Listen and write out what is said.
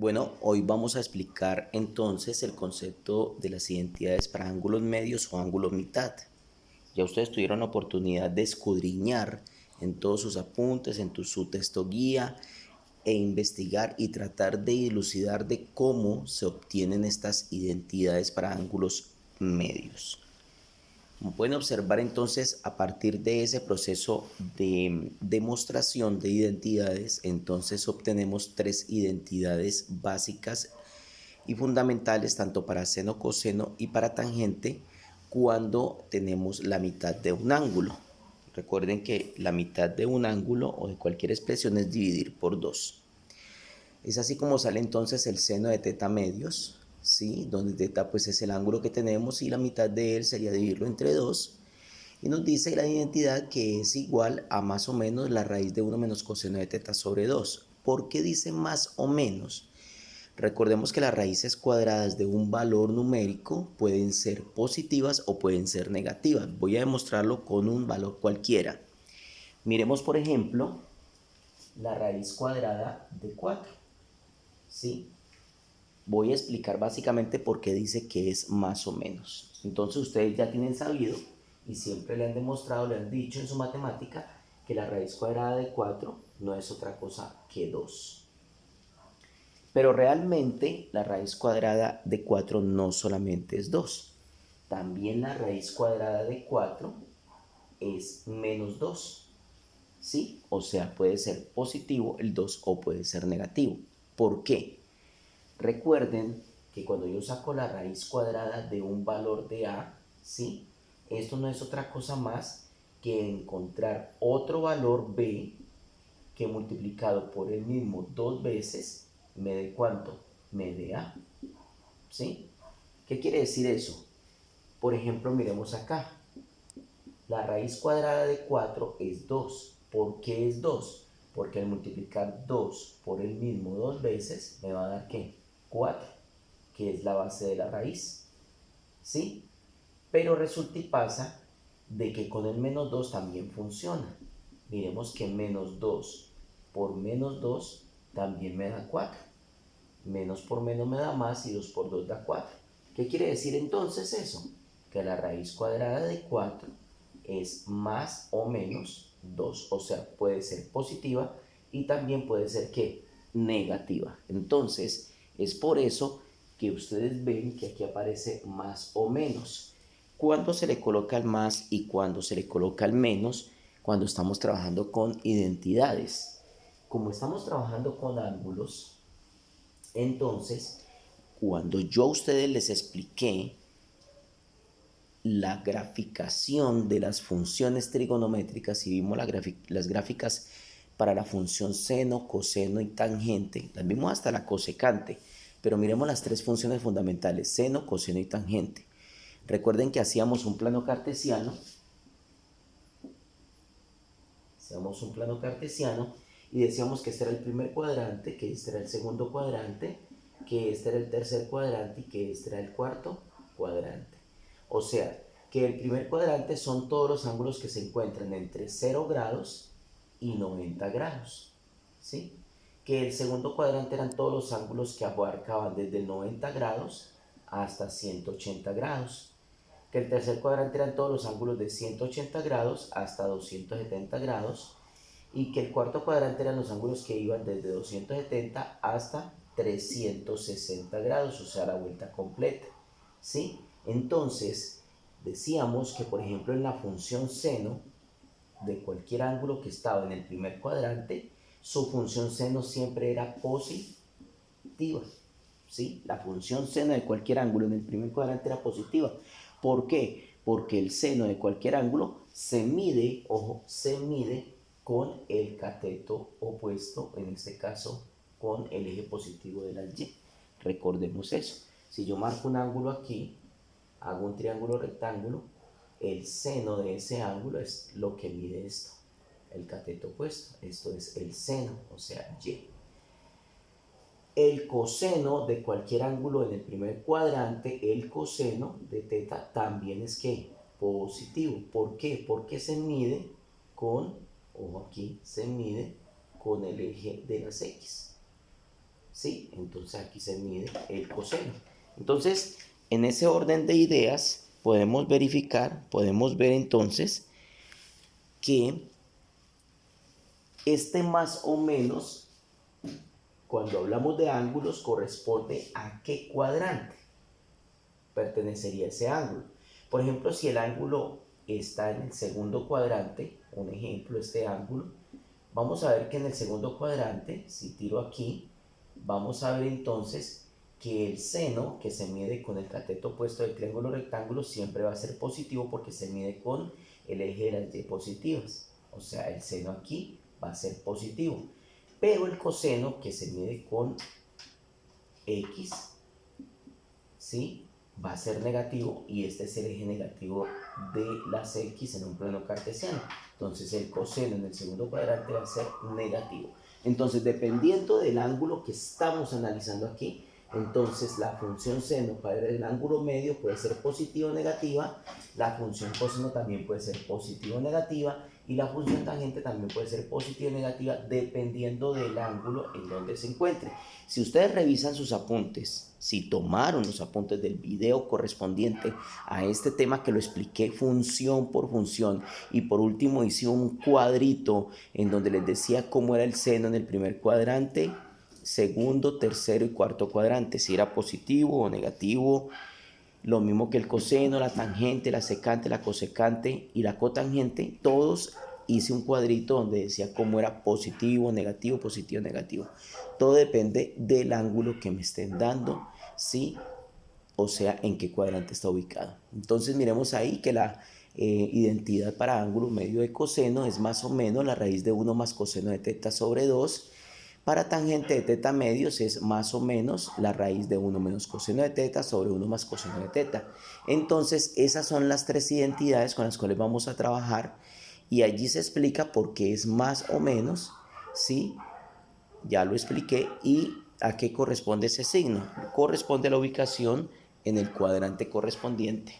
Bueno, hoy vamos a explicar entonces el concepto de las identidades para ángulos medios o ángulos mitad. Ya ustedes tuvieron la oportunidad de escudriñar en todos sus apuntes, en su texto guía e investigar y tratar de dilucidar de cómo se obtienen estas identidades para ángulos medios. Como pueden observar entonces, a partir de ese proceso de demostración de identidades, entonces obtenemos tres identidades básicas y fundamentales tanto para seno, coseno y para tangente cuando tenemos la mitad de un ángulo. Recuerden que la mitad de un ángulo o de cualquier expresión es dividir por 2. Es así como sale entonces el seno de teta medios, ¿sí? Donde teta pues es el ángulo que tenemos y la mitad de él sería dividirlo entre 2. Y nos dice la identidad que es igual a más o menos la raíz de 1 menos coseno de teta sobre 2. ¿Por qué dice más o menos? Recordemos que las raíces cuadradas de un valor numérico pueden ser positivas o pueden ser negativas. Voy a demostrarlo con un valor cualquiera. Miremos, por ejemplo, la raíz cuadrada de 4. ¿Sí? Voy a explicar básicamente por qué dice que es más o menos. Entonces ustedes ya tienen sabido y siempre le han demostrado, le han dicho en su matemática que la raíz cuadrada de 4 no es otra cosa que 2. Pero realmente la raíz cuadrada de 4 no solamente es 2. También la raíz cuadrada de 4 es menos 2. ¿Sí? O sea, puede ser positivo el 2 o puede ser negativo. ¿Por qué? Recuerden que cuando yo saco la raíz cuadrada de un valor de a, ¿sí? Esto no es otra cosa más que encontrar otro valor b que multiplicado por el mismo dos veces me dé ¿cuánto? Me dé a, ¿sí? ¿Qué quiere decir eso? Por ejemplo, miremos acá. La raíz cuadrada de 4 es 2. ¿Por qué es 2? Porque al multiplicar 2 por el mismo dos veces me va a dar ¿qué? 4, que es la base de la raíz. ¿Sí? Pero resulta y pasa de que con el menos 2 también funciona. Miremos que menos 2 por menos 2 también me da 4. Menos por menos me da más y 2 por 2 da 4. ¿Qué quiere decir entonces eso? Que la raíz cuadrada de 4 es más o menos 2, o sea, puede ser positiva y también puede ser ¿qué? Negativa. Entonces, es por eso que ustedes ven que aquí aparece más o menos. ¿Cuándo se le coloca el más y cuándo se le coloca el menos? Cuando estamos trabajando con identidades. Como estamos trabajando con ángulos, entonces, cuando yo a ustedes les expliqué la graficación de las funciones trigonométricas y vimos las gráficas para la función seno, coseno y tangente, las vimos hasta la cosecante, pero miremos las tres funciones fundamentales, seno, coseno y tangente. Recuerden que hacíamos un plano cartesiano y decíamos que este era el primer cuadrante, que este era el segundo cuadrante, que este era el tercer cuadrante y que este era el cuarto cuadrante. O sea, que el primer cuadrante son todos los ángulos que se encuentran entre 0 grados y 90 grados, ¿sí? Que el segundo cuadrante eran todos los ángulos que abarcaban desde 90 grados hasta 180 grados. Que el tercer cuadrante eran todos los ángulos de 180 grados hasta 270 grados y que el cuarto cuadrante eran los ángulos que iban desde 270 hasta 360 grados, o sea, la vuelta completa, ¿sí? Entonces, decíamos que, por ejemplo, en la función seno de cualquier ángulo que estaba en el primer cuadrante, su función seno siempre era positiva, ¿sí? La función seno de cualquier ángulo en el primer cuadrante era positiva. ¿Por qué? Porque el seno de cualquier ángulo se mide, ojo, se mide con el cateto opuesto, en este caso con el eje positivo de la Y. Recordemos eso. Si yo marco un ángulo aquí, hago un triángulo rectángulo, el seno de ese ángulo es lo que mide esto, el cateto opuesto. Esto es el seno, o sea, Y. El coseno de cualquier ángulo en el primer cuadrante, el coseno de teta también es ¿qué? Positivo. ¿Por qué? Porque se mide con, ojo aquí, se mide con el eje de las X. ¿sí? Entonces aquí se mide el coseno. Entonces, en ese orden de ideas, podemos verificar, podemos ver entonces que este más o menos, cuando hablamos de ángulos, corresponde a qué cuadrante pertenecería ese ángulo. Por ejemplo, si el ángulo está en el segundo cuadrante, un ejemplo, este ángulo, vamos a ver que en el segundo cuadrante, si tiro aquí, vamos a ver entonces que el seno, que se mide con el cateto opuesto del triángulo rectángulo, siempre va a ser positivo porque se mide con el eje de las y positivas. O sea, el seno aquí va a ser positivo. Pero el coseno, que se mide con x, ¿sí?, va a ser negativo, y este es el eje negativo de las x en un plano cartesiano. Entonces el coseno en el segundo cuadrante va a ser negativo. Entonces, dependiendo del ángulo que estamos analizando aquí, entonces la función seno para el ángulo medio puede ser positiva o negativa, la función coseno también puede ser positiva o negativa, y la función tangente también puede ser positiva o negativa dependiendo del ángulo en donde se encuentre. Si ustedes revisan sus apuntes, si tomaron los apuntes del video correspondiente a este tema que lo expliqué función por función, y por último hice un cuadrito en donde les decía cómo era el seno en el primer cuadrante, segundo, tercero y cuarto cuadrante, si era positivo o negativo, lo mismo que el coseno, la tangente, la secante, la cosecante y la cotangente, todos hice un cuadrito donde decía cómo era positivo, negativo, negativo. Todo depende del ángulo que me estén dando, ¿sí? O sea, en qué cuadrante está ubicado. Entonces miremos ahí que la identidad para ángulo medio de coseno es más o menos la raíz de 1 más coseno de teta sobre 2. Para tangente de teta medios es más o menos la raíz de 1 menos coseno de teta sobre 1 más coseno de teta. Entonces, esas son las tres identidades con las cuales vamos a trabajar, y allí se explica por qué es más o menos, ¿sí? Ya lo expliqué. ¿Y a qué corresponde ese signo? Corresponde a la ubicación en el cuadrante correspondiente.